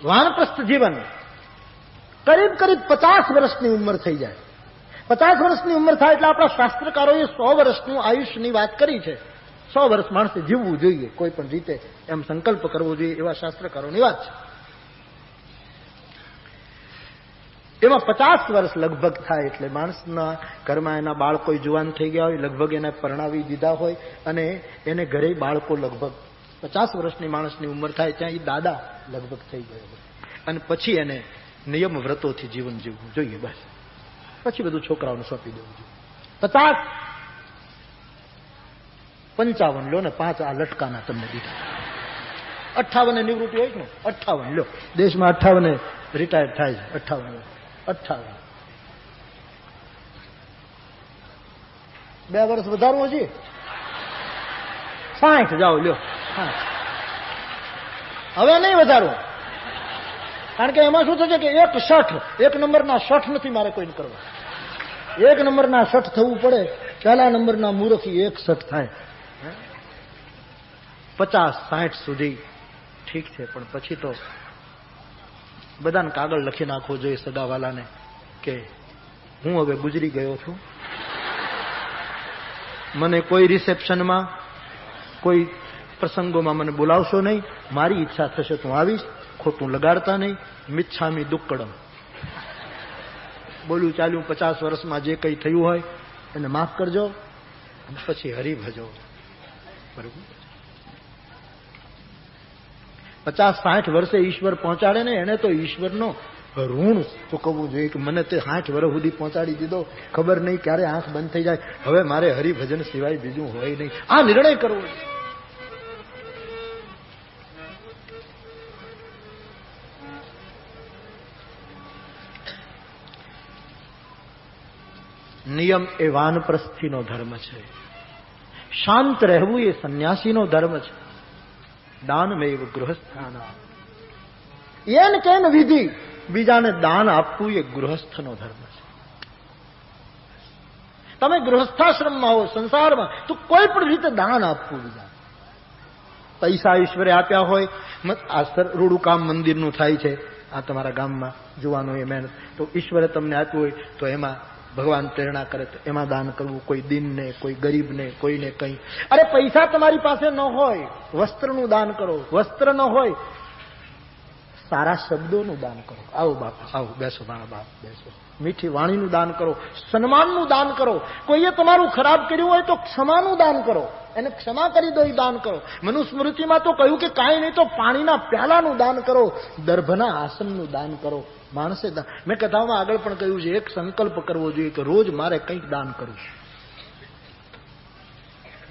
વાનપ્રસ્થ જીવન કરીબ કરીબ 50 વર્ષની ઉંમર થઈ જાય. 50 વર્ષની ઉંમર થાય એટલે આપણા શાસ્ત્રકારોએ 100 વર્ષનું આયુષ્યની વાત કરી છે. 100 વર્ષ માણસે જીવવું જોઈએ કોઈ પણ રીતે, એમ સંકલ્પ કરવો જોઈએ, એવા શાસ્ત્રકારોની વાત છે. એમાં 50 વર્ષ લગભગ થાય એટલે માણસના ઘરમાં એના બાળકો જુવાન થઈ ગયા હોય, લગભગ એને પરણાવી દીધા હોય, અને એને ઘરે બાળકો લગભગ 50 વર્ષની માણસની ઉંમર થાય ત્યાં એ દાદા લગભગ થઈ ગયો હોય. અને પછી એને નિયમ વ્રતોથી જીવન જીવવું જોઈએ. બસ પછી બધું છોકરાઓને સોંપી દેવું જોઈએ. 50, 55 લો ને 5 આ લટકાના તમને દીધા. 58 નિવૃત્તિ હોય ને, 58 લો. દેશમાં 58 રિટાયર થાય છે. 58 2 વર્ષ વધારવું છે. 60 જાઓ લ્યો. હવે નહીં વધારવું, કારણ કે એમાં શું થશે કે 1 નંબરના 60 નથી મારે કોઈને કરવા. 1 નંબરના 60 થવું પડે. પહેલા નંબરના મૂર્ખી 61 થાય. 50-60 સુધી ઠીક છે, પણ પછી તો બધાને કાગળ લખી નાખવો જોઈએ સગાવાલાને કે હું હવે ગુજરી ગયો છું, મને કોઈ રિસેપ્શનમાં કોઈ પ્રસંગોમાં મને બોલાવશો નહીં, મારી ઈચ્છા થશે તો હું આવીશ, ખોટું લગાડતા નહીં. મિચ્છામી દુક્કડમ, બોલું ચાલ્યું 50 વર્ષમાં જે કંઈ થયું હોય એને માફ કરજો, પછી હરી ભજો. બરોબર. 50-60 વર્ષે ઈશ્વર પહોંચાડે ને, એને તો ઈશ્વરનો ઋણ ચૂકવવું જોઈએ કે મને તે 60 વર્ષ સુધી પહોંચાડી દીધો, ખબર નહીં ક્યારે આંખ બંધ થઈ જાય, હવે મારે હરિભજન સિવાય બીજું હોય નહીં. આ નિર્ણય કરવો. નિયમ એ વાનપ્રસ્થીનો ધર્મ છે. શાંત રહેવું એ સંન્યાસીનો ધર્મ છે. દાનમેવ ગૃહસ્થાન, એન કેન વિધિ, બીજાને દાન આપવું એ ગૃહસ્થનો ધર્મ છે. તમે ગૃહસ્થાશ્રમમાં હો, સંસારમાં, તો કોઈ પણ રીતે દાન આપવું. બીજા પૈસા ઈશ્વરે આપ્યા હોય, આ રૂડું કામ મંદિરનું થાય છે આ તમારા ગામમાં, જુવાનો એ મહેનત, તો ઈશ્વરે તમને આપ્યું હોય તો એમાં ભગવાન પ્રેરણા કરે તો એમાં દાન કરવું. કોઈ દીનને, કોઈ ગરીબને, કોઈને કંઈ. અરે પૈસા તમારી પાસે ન હોય, વસ્ત્રનું દાન કરો. વસ્ત્ર ન હોય, સારા શબ્દોનું દાન કરો. આવો બાપ, આવો, બેસો મારા બાપ, બેસો. મીઠી વાણીનું દાન કરો, સન્માનનું દાન કરો. કોઈએ તમારું ખરાબ કર્યું હોય તો ક્ષમાનું દાન કરો, એને ક્ષમા કરી દો, એ દાન કરો. મનુસ્મૃતિમાં તો કહ્યું કે કાંઈ નહીં તો પાણીના પ્યાલાનું દાન કરો, દર્ભના આસનનું દાન કરો. માણસે મેં કથામાં આગળ પણ કહ્યું છે, એક સંકલ્પ કરવો જોઈએ કે રોજ મારે કંઈક દાન કરવું.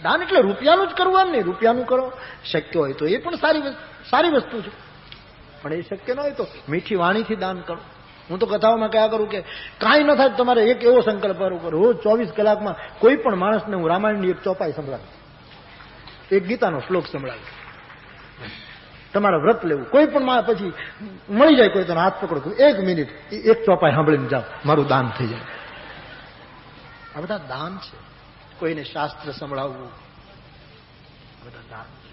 દાન એટલે રૂપિયાનું જ કરવું એમ નહીં, રૂપિયાનું કરો. શક્ય હોય તો એ પણ સારી વસ્તુ છે, પણ એ શક્ય ન હોય તો મીઠી વાણીથી દાન કરો. હું તો કથાઓમાં કયા કરું કે કાંઈ ન થાય તમારે એક એવો સંકલ્પ કરવો, રોજ 24 કલાકમાં કોઈ પણ માણસને હું રામાયણની એક ચોપાઈ સંભળાવું, એક ગીતાનો શ્લોક સંભળાવું. તમારે વ્રત લેવું, કોઈ પણ પછી મળી જાય કોઈ તો હાથ પકડો, 1 મિનિટ એક ચોપાઈ સાંભળીને જાઓ, મારું દાન થઈ જાય. આ બધા દાન છે. કોઈને શાસ્ત્ર સંભળાવવું, બધા દાન છે.